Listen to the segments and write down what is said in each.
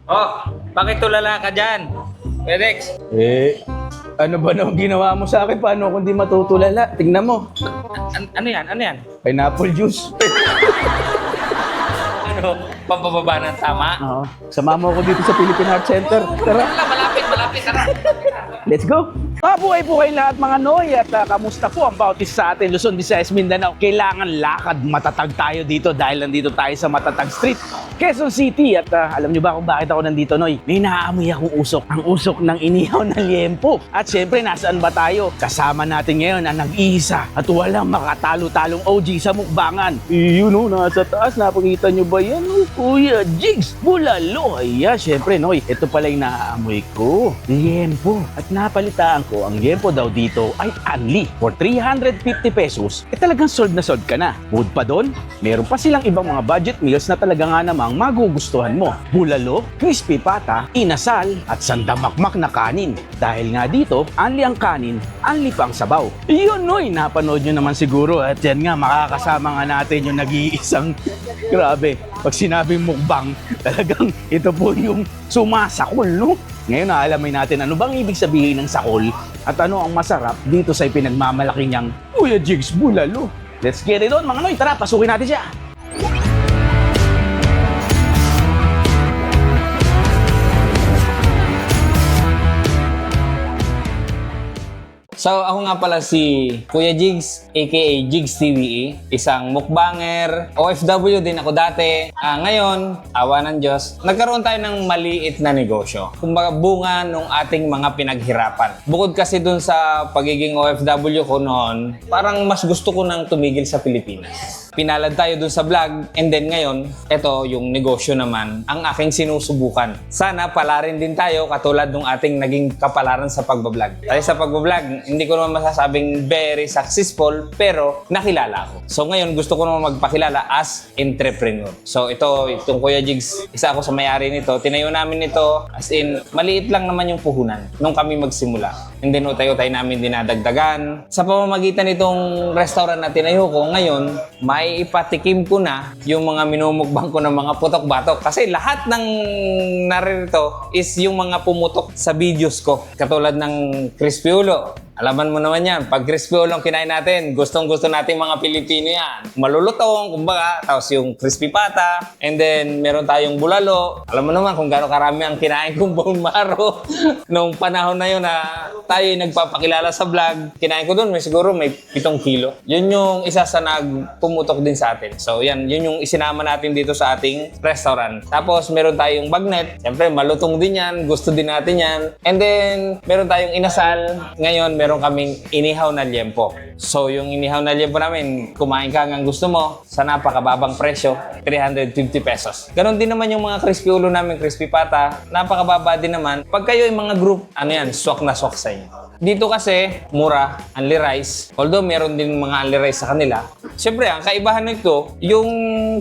Oh, bakit tulala ka dyan? Fedex, Ano ba naman ginawa mo sa akin? Paano kung di matutulala? Tingnan mo. ano yan? Ano yan? Pineapple juice. Ano? Pampababa ng tama? Oo. Sama mo ako dito sa Philippine Art Center. Tara, Malapit, tara. let's go! Mabuhay po kayo lahat mga Noy at kamusta po ang bautis sa atin Luzon, Visayas, Mindanao. Kailangan lakad matatag tayo dito dahil nandito tayo sa Matatag Street, Quezon City. At alam nyo ba kung bakit ako nandito, Noy? May naaamoy akong usok. Ang usok ng inihaw na liempo. At syempre, nasaan ba tayo? Kasama natin ngayon ang nag-iisa at walang makatalo-talong OG sa mukbangan. Yun o, nasa taas. Napakita nyo ba yan? Kuya Jigs Bulalo. Ayan, syempre, Noy. Ito pala yung naaamoy ko. Liempo. At napalitaan ko, ang liempo daw dito ay only for 350 pesos. Talagang sold na sold ka na. Mood pa doon, meron pa silang ibang mga budget meals na talaga nga namang magugustuhan mo. Bulalo, crispy pata, inasal, at sandamakmak na kanin. Dahil nga dito, only ang kanin, only pang sabaw. Yun, Noy, napanood nyo naman siguro. At yan nga, makakasama nga natin yung nag-iisang grabe. Pag sinabing mukbang, talagang ito po yung sumasakol, no? Ngayon naalamin natin ano bang ibig sabihin ng sakol at ano ang masarap dito sa ipinagmamalaki niyang Kuya Jigs Bulalo. Let's get it on mga Noy, tara pasukin natin siya. So, ako nga pala si Kuya Jigs, aka Jigs TVE, isang mukbanger, OFW din ako dati. Ngayon, awa ng Diyos, nagkaroon tayo ng maliit na negosyo. Kumbaga, bunga nung ating mga pinaghirapan. Bukod kasi dun sa pagiging OFW ko noon, parang mas gusto ko nang tumigil sa Pilipinas. Pinalad tayo dun sa vlog, and then ngayon, eto yung negosyo naman, ang aking sinusubukan. Sana palarin din tayo katulad nung ating naging kapalaran sa pagbablog. Dahil sa pagbablog, hindi ko naman masasabing very successful, pero nakilala ako. So ngayon, gusto ko naman magpakilala as entrepreneur. So itong Kuya Jigs, isa ako sa may-ari nito. Tinayo namin ito, as in, maliit lang naman yung puhunan nung kami magsimula. And then utay-utay namin dinadagdagan. Sa pamamagitan nitong restaurant na tinayo ko, ngayon, may ipatikim ko na yung mga minumukbang ko ng mga putok-batok. Kasi lahat ng naririto is yung mga pumutok sa videos ko. Katulad ng crispy ulo. Alaman mo naman yan, pag crispy ulong kinain natin, gustong-gusto natin mga Pilipino yan. Malulutong, kumbaga, tapos yung crispy pata, and then meron tayong bulalo. Alam mo naman kung gaano karami ang kinain kong bone marrow. Nung panahon na yun na tayo nagpapakilala sa vlog, kinain ko doon, siguro may 7 kilo. Yun yung isa sa nagpumutok din sa atin. So yan, yun yung isinama natin dito sa ating restaurant. Tapos meron tayong bagnet, siyempre malutong din yan, gusto din natin yan. And then meron tayong inasal, ngayon meron kaming inihaw na liempo. So yung inihaw na liempo namin, kumain ka hanggang gusto mo sa napakababang presyo, 350 pesos. Ganon din naman yung mga crispy ulo namin, crispy pata, napakababa din naman. Pag kayo yung mga group, ano yan, swak na swak sa inyo. Dito kasi, mura, only rice. Although meron din mga only rice sa kanila. Siyempre, ang kaibahan nito, yung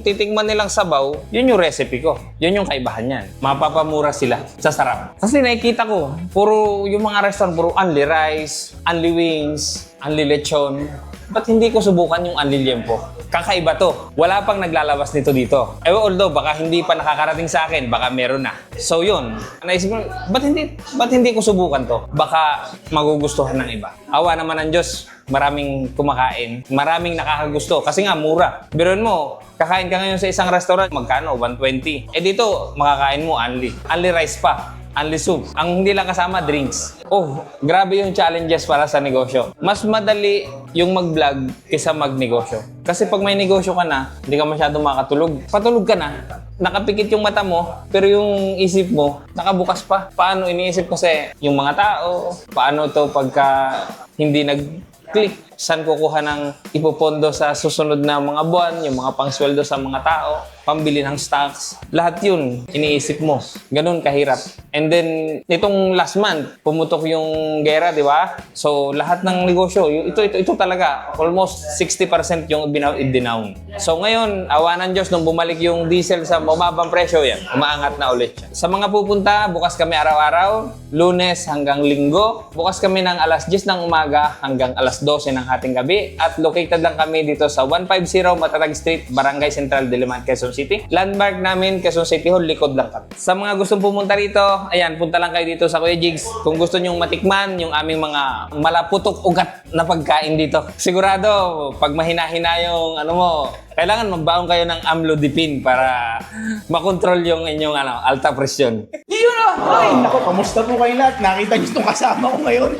titikman nilang sabaw, yun yung recipe ko. Yun yung kaibahan niyan. Mapapamura sila sa sarap. Kasi nakikita ko, puro yung mga restaurant, puro only rice, only wings, only lechon. Ba't hindi ko subukan yung only liempo? Kakaiba to. Wala pang naglalabas nito dito. Although, baka hindi pa nakakarating sa akin, baka meron na. So yun, naisip ko, ba't hindi ko subukan to? Baka magugustuhan ng iba. Awa naman ng Diyos, maraming kumakain, maraming nakakagusto. Kasi nga, mura. Biruin mo, kakain ka ngayon sa isang restaurant, magkano? 120. Dito, makakain mo only. Only rice pa. Only soup. Ang hindi lang kasama, drinks. Oh, grabe yung challenges para sa negosyo. Mas madali yung mag-vlog kaysa mag-negosyo. Kasi pag may negosyo ka na, hindi ka masyadong makatulog. Patulog ka na, nakapikit yung mata mo, pero yung isip mo, nakabukas pa. Paano iniisip kasi yung mga tao? Paano to pagka hindi nag-click? Saan kukuha ng ipopondo sa susunod na mga buwan, yung mga pangsweldo sa mga tao, pambili ng stocks. Lahat yun, iniisip mo. Ganun kahirap. And then, itong last month, pumutok yung gera, di ba? So, lahat ng negosyo, ito talaga, almost 60% yung dinown. So, ngayon, awa ng Diyos, nung bumalik yung diesel sa mababang presyo, yan, umaangat na ulit siya. Sa mga pupunta, bukas kami araw-araw, Lunes hanggang Linggo. Bukas kami ng alas 10 ng umaga hanggang alas 12 ng hating gabi. At located lang kami dito sa 150 Matatag Street, Barangay Central, Diliman, Quezon City. Landmark namin, Quezon City Hall, likod lang kami. Sa mga gustong pumunta rito, ayan, punta lang kayo dito sa Kuya Jigs. Kung gusto nyong matikman yung aming mga malaputok ugat na pagkain dito. Sigurado, pag mahina-hina yung ano mo, kailangan magbaon kayo ng amlodipine para makontrol yung inyong alta presyon. Yun na! Ay, naku, kamusta po kayo lahat? Nakita niyo itong kasama ko ngayon.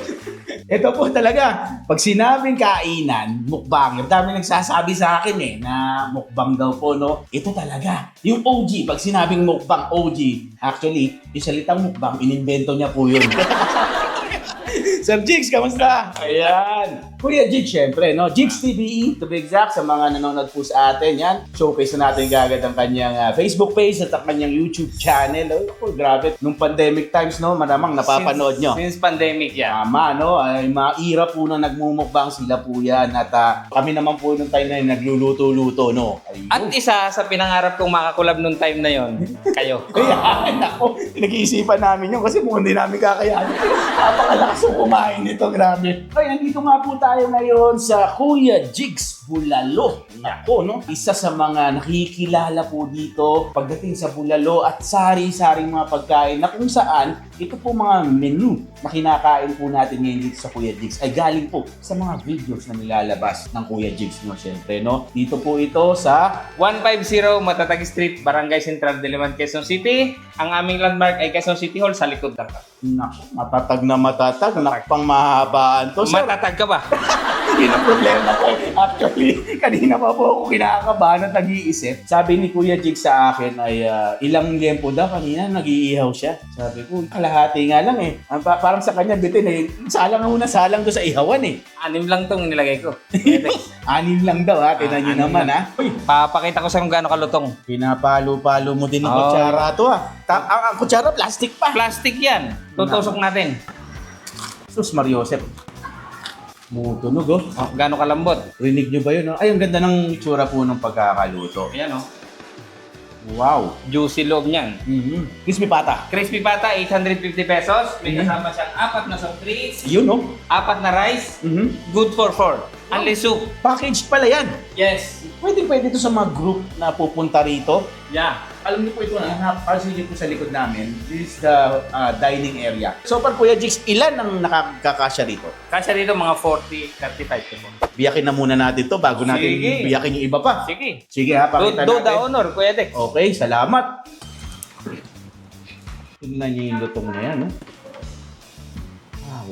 Ito po talaga, pag sinabing kainan, mukbang, dami nagsasabi sa akin na mukbang daw po, no? Ito talaga, yung OG, pag sinabing mukbang OG, actually, yung salitang mukbang, inimbento niya po yun. Sir Jigs, kamusta? Ayan. Kuya Jigs, syempre, no? Jigs TVE, to be exact, sa mga nanonood po sa atin, yan. Showcase na natin gagad ang kanyang Facebook page at ang kanyang YouTube channel. Oh, grabe. Nung pandemic times, no? Maramang napapanood nyo. Since pandemic yan. Tama, no? Ay, mga era po na nagmumukbang sila po yan. At kami naman po nung time na yun, nagluluto-luto, no? Ayun. At isa sa pinangarap kong makakulab nung time na yon, kayo. Kaya, nako, nag-iisipan namin yun kasi mukhang hindi namin kakayanin. Napakalakas yung kumain nito, grabe. Kaya nandito nga po tayo ngayon sa Kuya Jigs Bulalo. Nako, no? Isa sa mga nakikilala po dito pagdating sa bulalo at sari-saring mga pagkain na kung saan ito po mga menu na kinakain po natin ngayon dito sa Kuya Jigs ay galing po sa mga videos na nilalabas ng Kuya Jigs, no? Siyempre, no? Dito po ito sa 150 Matatag Street, Barangay Central, Diliman, Quezon City. Ang aming landmark ay Quezon City Hall, sa likod lang. Naku, matatag na matatag. Nakapang mahabaan to. Sir, Matatag ka ba? yun ang problema ko. Actually, kanina pa po ako kinakabahan at nag-iisip. Sabi ni Kuya Jig sa akin ay ilang liempo daw kanina nag-iihaw siya. Sabi ko, kalahati nga lang eh. Parang sa kanya bitin eh. Salang na muna, salang to sa ihawan eh. 6 lang tong nilagay ko. 6 lang daw ha. Tinan nyo 6 naman lang. ha. Uy, Papakita ko sa kung gaano kalutong. pinapalo-palo mo din ng Oh. kutsara to ha. Ang kutsara plastic pa. Plastic yan. Tutusok natin. Sus Mariosep. Mutunog oh. Oh, gaano kalambot. Rinig nyo ba yun? Oh? Ay, ang ganda ng itsura po ng pagkakaluto. Ayan oh. Wow. Juicy loob niyan. Crispy pata. Crispy pata, 850 pesos. May kasama siyang 4 na soft drinks, Yun oh. 4 na rice, good for 4. Only soup. Package pala yan. Yes. Pwede ito sa mga group na pupunta rito. Yeah. Alam niyo po ito na, pasilip po sa likod namin. This is the dining area. So, par Kuya Jigs, ilan ang nakakasya rito? Kasi dito mga 40, 35 po. Biyakin na muna natin to bago natin Sige. biyakin yung iba pa. Sige. Sige ha, pakita Do the natin. honor, Kuya Dex. Okay, salamat. Tignan niyo yung lutong na yan, no? Wow.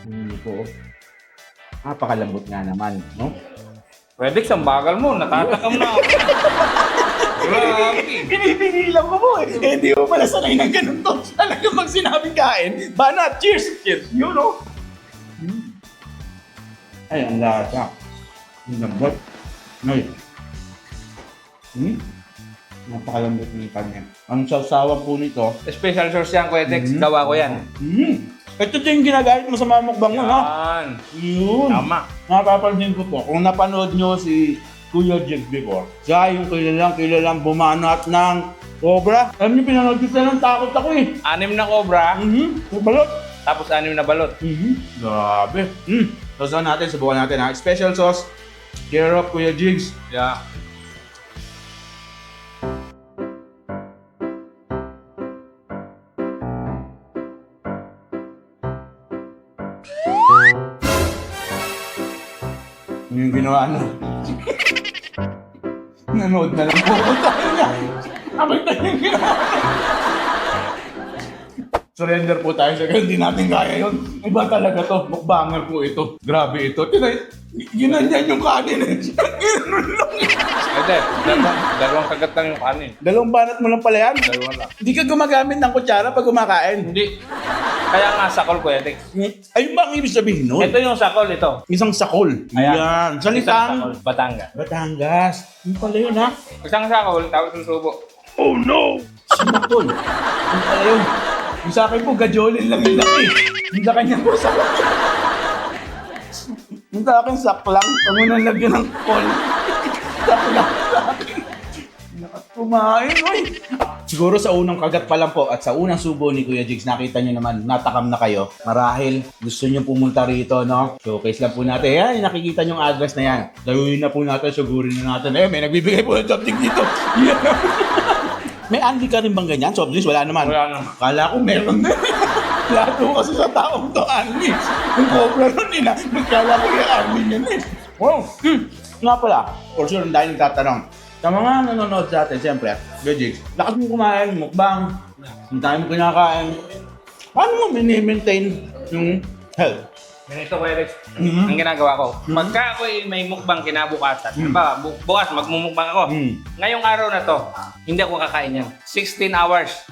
Hindi po. Napakalambot nga naman, no? Kuya Dex, ang bagal mo. Natatakam na ako. Grabe. Pinipigilan ko po eh. Hindi mo pala sanay ng ganun to. Talagang pag sinabing kain, banat, cheers! Cheers! Yun, no? Ay, ang lasa. Ang lambot. Ay. Napakalambot ng kanya. Ang sausawa po nito. Special source yan, Kuya Dex. Gawa ko yan. Ito din yung ginagamit mo sa mga mukbang mo, no? Yan. Yun. Tama. Napapansin ko po, kung napanood nyo si Kuya Jigs before, siya yung kilalang bumanat ng cobra. Alam niyo, pinanood ko siya ng takot ako eh. 6 na cobra, Balot. tapos 6 na balot. Grabe. Sausawan natin, subukan natin ha. Special sauce. Care of Kuya Jigs. Yeah. Yung ginawa na. Nanood na lang po. Abay tayo yung ginawa. Surrender po tayo sa ganun. Hindi natin kaya yun. Iba talaga to. Mukbanger po ito. Grabe ito. Ginanyan yung kanin eh. Ginanon lang. Pwede. Dalawang kagat lang yung kanin. Dalawang banat mo lang pala yan. Dalawa lang. Hindi ka gumagamit ng kutsara pag kumakain. Hindi. Kaya nga sakol, Kuya Dex. Ayun ba ang ibig sabihin nun? Ito yung sakol, ito. Isang sakol. Ayan. Yan. Isang Salitang sakol, Batangas. Batangas. Yung pala yun ha. Isang sakol, tapos yung subo. Oh no! Sinakol. Yung pala yun. Yung sa akin po, gajolin lang yung laki. Yung sa kanya po, sakol. Yung sa akin, saklang. Huwag mo nang lagyan ng kol. Saklang sa akin. kumain, oy. Siguro sa unang kagat pa lang po at sa unang subo ni Kuya Jigs, nakita nyo naman, natakam na kayo. Marahil gusto nyo pumunta rito, no? Showcase lang po natin. Yan, nakikita nyo yung address na yan. Dayuin na po natin, sugurin na natin. May nagbibigay po ng soft drink dito. May Andy ka rin bang ganyan? Soft drinks? Wala naman. Wala naman. Kala ko meron din. Lahat po kasi sa taong to, Andy. Yung cobra nun, nagkala ko yung Andy yan eh. Wow. Nga pala, for sure, dahil nagtatanong. Sa mga nanonood sa atin, siyempre, Gajix, lakas mo kumain, mukbang, ang dami mo kinakain. Paano mo mini-maintain yung health? Ganito ko, Eric. Ang ginagawa ko, pagka ako may mukbang kinabukasan, diba, bukas magmumukbang ako. Ngayong araw na to, hindi ako kakain yan. 16 hours.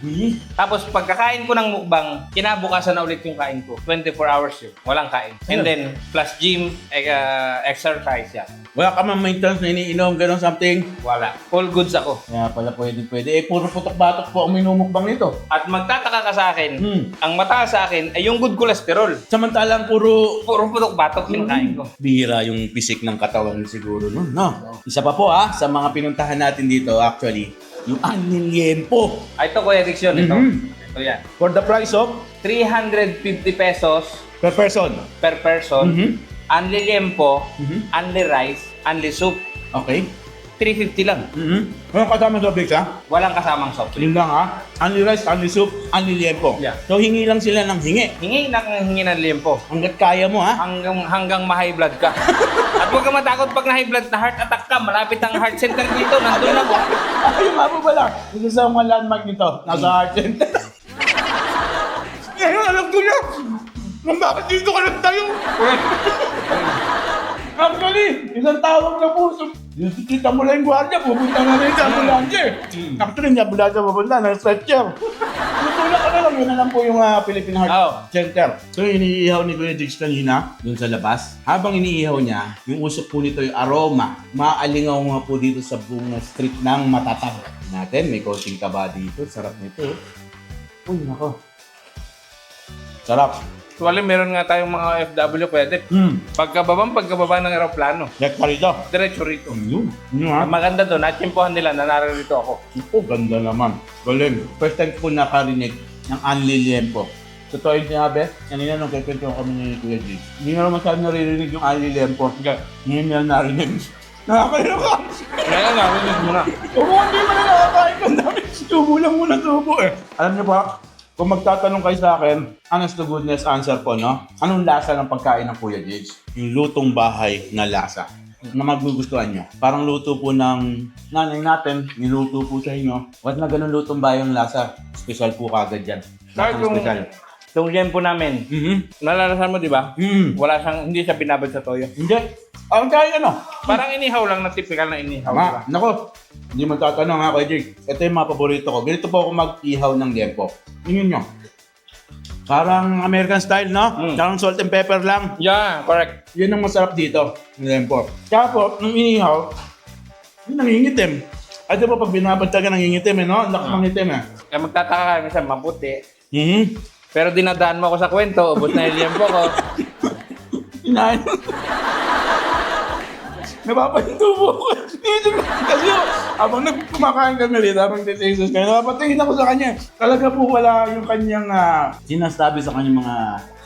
Tapos pagkakain ko ng mukbang, kinabukasan na ulit yung kain ko. 24 hours yun. Walang kain. And then, plus gym, exercise yan. Wala ka man maintenance na iniinom, gano'n something? Wala. All goods ako. Kaya pala pwede. Puro putok-batok po ang minumukbang nito. At magtataka ka sa akin, ang mataas sa akin ay yung good cholesterol. Samantalang puro Puro putok-batok kinakain ko. bihira yung pisik ng katawan siguro nun, no? Isa pa po sa mga pinuntahan natin dito actually, yung aniliempo. Ito ko, Eric, yun. Ito yan. For the price of 350 pesos per person. per person. Only liempo, only rice, only soup. Okay. 350 lang. Walang kasama sa Bix, ha? Walang kasamang soft drink. Yun lang, ha? Only rice, only soup, only liempo. Yeah. So, hingi lang sila ng hingi. Hingi ng liempo. Hanggat kaya mo, ha? Hanggang ma-high blood ka. At huwag ka matakot pag na-high blood na heart attack ka. Malapit ang heart center dito. Nandun ako. Ayun nga po pala. Isa sa mga landmark nito. Nasa heart center. Ngayon, alam ko na. Kung bakit dito ka nagtayo. Actually, isang tawag na puso. Kita mo lang yung gwardiya, pupunta na rin sa ambulansya. Actually, hindi ambulansya pupunta, na stretcher. Tutulak ka na lang, yun na lang po yung Philippine Heart Center. So, iniihaw ni Kuya Jigs kanina, dun sa labas. Habang iniihaw niya, yung usok po nito yung aroma. Maalingaw nga po dito sa buong street ng Matatag. Natin, may coaching taba dito. Sarap nito. Uy, nako. Sarap. Actually, meron nga tayong mga OFW pwede. Pagkababa ng aeroplano. Next pa rito. Diretso rito. Yun. Yun ha. Ang maganda doon, natsimpuhan nila na naririto ako. Oh, ganda naman. Galing. First time ko nakarinig ng Anli Liempo. Totoo yung sinabi, kanina nung kaikwento kami ni Kuya G. Hindi nga naman sabi naririnig yung Anli Liempo. Ngayon nila narinig. Nakakaino ka! Ngayon, narinig mo na. Oo, hindi mo na nakakain ka. Dami. Tubo lang muna tubo eh. Alam niyo ba, kung magtatanong kayo sa akin, honest to goodness answer po, no? Anong lasa ng pagkain ng Kuya Jigs? Yung lutong bahay na lasa na magugustuhan nyo. Parang luto po ng nanay natin, niluto po sa inyo. What na ganun lutong bahay yung lasa? Special po kagad yan. Kahit yung liempo namin, nalalasan mo, di ba? Wala siyang, hindi siya binabad sa toyo. Hindi. Ang kaya ano? Parang inihaw lang na typical na inihaw. Tama. Diba? Nako, hindi magtatanong ha, Kuya Jigs. Ito yung mga paborito ko. Ganito po ako mag-ihaw ng liempo. Tingnan nyo. Parang American style, no? Parang salt and pepper lang. Yeah, correct. Yun ang masarap dito, ng liempo. Kaya po, nung inihaw, yun nangingitim. Ay, di ba pag binabad ka nangingitim, eh, no? Lakas mangitim, eh. Kaya magtataka ka, minsan maputi. Mhm. Pero dinadaan mo ako sa kwento, ubos na yung liempo ko. Inahin. Napapahintubo ko. Kasi habang kumakain kami rin, habang titisos kayo, napatingin ako sa kanya. Talaga po wala yung kanyang sinasabi sa kanyang mga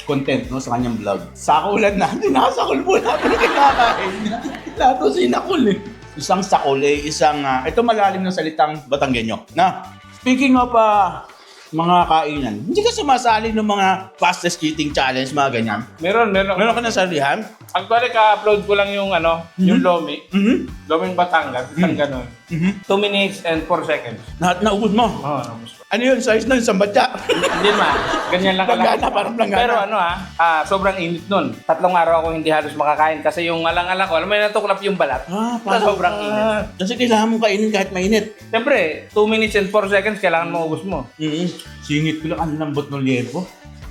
content, no, sa kanyang vlog. Sakulan natin, nakasakul po natin yung kinakain niya. Lahat po sinakul eh. Isang sakul eh, ito malalim na salitang Batanggenyo. Na, speaking of mga kainan, hindi ka sumasali ng mga fastest eating challenge, mga ganyan. Meron. Meron ka ng salihan? Actually, ka-upload ko lang yung yung Lomi. Loming Batangas, isang ganun. 2 minutes and 4 seconds. Naubod mo? Oo, naubos ko. Ano yun? Size na yun? Sambatya? Hindi man. Ganyan lang Planggana, parang planggana. Pero sobrang init nun. 3 araw ako hindi halos makakain kasi yung alang-alang ko, alam mo yung natuklap yung balat. Sobrang init. Kasi kailangan mong kainin kahit mainit. Siyempre, 2 minutes and 4 seconds, kailangan maubos mo. Singit ko lang, ang lambot ng liempo.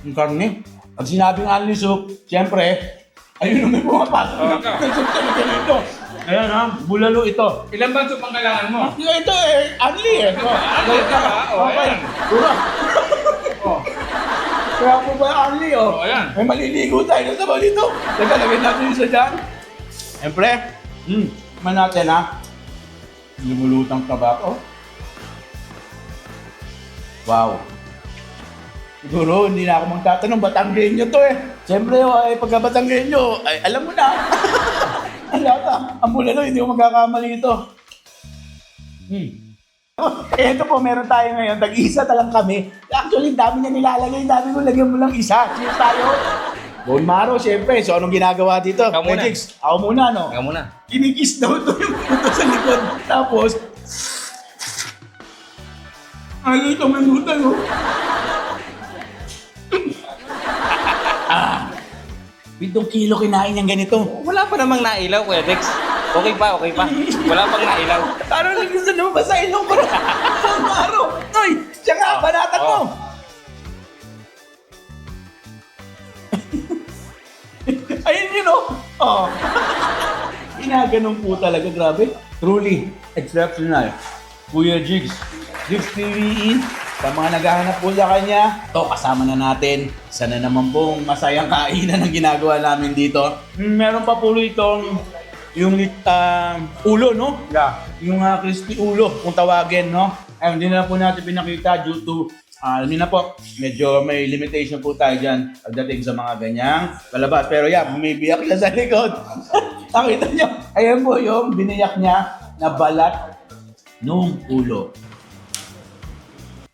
Yung karne. Pag sinabing only soup, siyempre, ayun na may pumapasok na soup talaga nito. Ayan bulalo ito. Ilan ba soup ang kailangan mo? Ito only eh. Only ka ba? Ayan. Dura. Kaya po ba only ayan. May maliligo tayo na sabaw dito. Teka, lagyan natin isa dyan. Siyempre, man natin lumulutang tabako. Wow. Siguro, hindi na ako magtatanong, Batanggenyo to eh. Siyempre, ay pagka Batanggenyo, ay alam mo na. Alata, ang bulalo, hindi ko magkakamali ito. Ito po, meron tayo ngayon. Tag-isa talang kami. Actually, dami niya nilalagay. Dami ko, lagyan mo lang isa. Cheers tayo. Bone marrow, siyempre. So, anong ginagawa dito? Ikaw muna. Jigs, ako muna, no? Ikaw muna. Kinikis daw ito yung puto sa likod. Tapos, ano ito, manutan, no? 7 kilo kinain niyang ganito. Wala pa namang nailaw, Kuya Dex. Okay pa. Wala pang nailaw. Parang gusto naman ba sa ilong ko? Bone marrow. Ay, siya nga, banatan mo. Ayun yun, oh. Oh. Ginaganon po talaga, grabe. Truly, exceptional. Kuya Jigs. Jigs TVE. Sa mga naghahanap po sa kanya, to kasama na natin. Sana naman pong masayang kainan ang ginagawa namin dito. Meron pa po itong yung ulo, no? Yeah. Yung crispy ulo, kung tawagin, no? Ay, hindi na po natin pinakita due to alam niyo na po, medyo may limitation po tayo dyan pagdating sa mga ganyang palabas. Pero yeah, bumibiyak na sa likod. Nakita niyo, ayan po yung biniyak niya na balat nung ulo.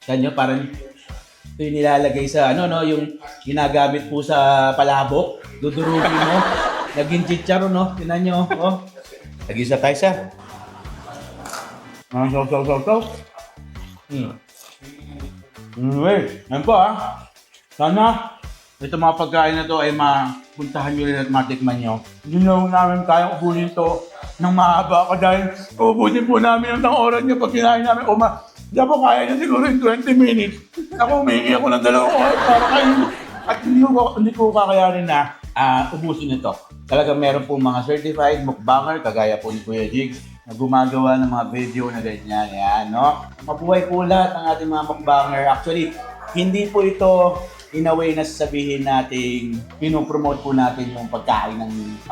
Kanya parang ito yung nilalagay sa no, yung ginagamit po sa palabok. Dudurugin mo. Naging chicharo, no? Tinan nyo, oh. Tag-isa tayo sa. Saw. Anyway, yan po Sana ito mga pagkain na to ay mapuntahan nyo rin at matikman nyo. Hindi na namin kayang ubunin to ng mahaba ka dahil ubunin po namin ang oras nyo pag kinain namin. Hindi po kaya nyo siguro in 20 minutes. Ako, humingi ako ng 2 oras para kayo. At hindi ko kakayanin na ubusin ito. Talagang meron po mga certified mukbanger, kagaya po ni Kuya Jigs, na gumagawa ng mga video na ganyan. Yan, no? Mabuhay po lahat ng ating mga mukbanger. Actually, hindi po ito in a way na sasabihin natin, pinopromote po natin yung pagkain ng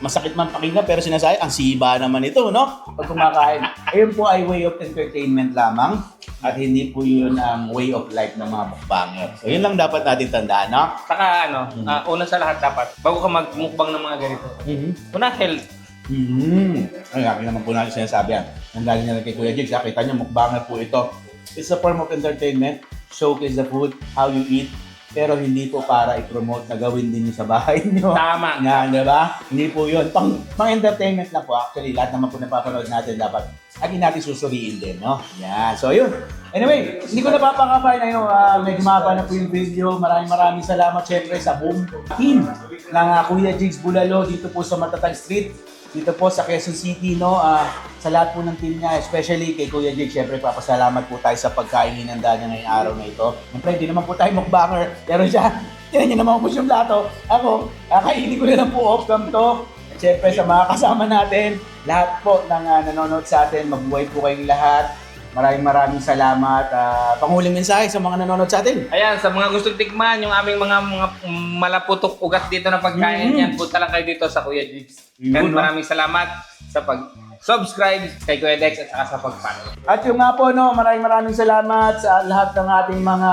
masakit man pakinggan, pero sinasabi, ang siba naman ito, no? Pag kumakain. Ayun po ay way of entertainment lamang at hindi po yun ang way of life ng mga mukbanger. So, yun lang dapat natin tandaan, no? Saka una sa lahat dapat, bago ka magmukbang ng mga ganito, una health. Ay, akin naman po natin sinasabi yan. Ang galing na kay Kuya Jigs, kita nyo, mukbanger po ito. It's a form of entertainment. Showcase the food, how you eat, pero hindi po para i-promote na gawin din sa bahay nyo. Tama. Yan, di ba? Hindi po yun. Pang-entertainment na po. Actually, lahat naman po napapanood natin dapat lagi natin susuriin din, no? Yan. So, yun. Anyway, hindi ko napapakapay na yun. Medyo mahaba na po yung video. Maraming salamat syempre sa buong team ng Kuya Jigs Bulalo dito po sa Matatag Street. Dito po sa Quezon City, no? Sa lahat po ng team niya, especially kay Kuya Jig, syempre papasalamat po tayo sa pagkain hinanda niya ngayong araw na ito. Siyempre, hindi naman po tayo mukbanger, pero siya, tinan niya naman po yung plato. Ako, kakainin ko na lang po off-cam to. At syempre, sa mga kasama natin, lahat po ng nanonood sa atin, mabuhay po kayong lahat. Maraming salamat. Panghuling mensahe sa mga nanonood sa atin. Ayan, sa mga gustong tikman, yung aming mga malaputok ugat dito na pagkain, yan, punta lang kayo dito sa Kuya Jigs. And maraming salamat sa pag-subscribe kay Kuya Dex at saka sa pag-follow. At yung nga po, no, maraming salamat sa lahat ng ating mga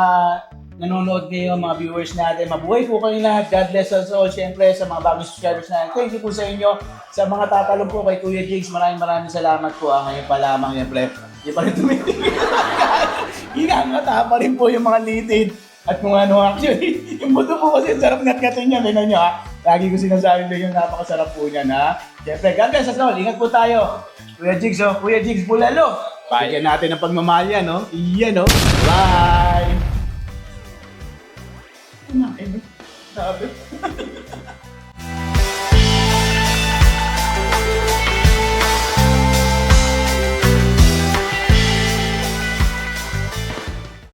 nanonood ngayon, mga viewers natin. Mabuhay po kayo lahat. God bless us all. Siyempre, sa mga bagong subscribers natin, thank you po sa inyo. Sa mga tatalong po kay Kuya Jigs, maraming salamat po. Ngayon pa lamang, siyempre, hindi pa rin tumitigil. Ingangata pa rin po yung mga litid. At kung ano, actually, yung buto po kasi sarap ngat-ngatin niya. Tignan nyo, lagi ko sinasabi din yung napakasarap po niya, na. Siyempre, God bless us all. Ingat po tayo. Kuya Jigs, Kuya Jigs Bulalo. Bigyan natin ng pagmamahal yan, no? Iyan, no? Bye! Sabi.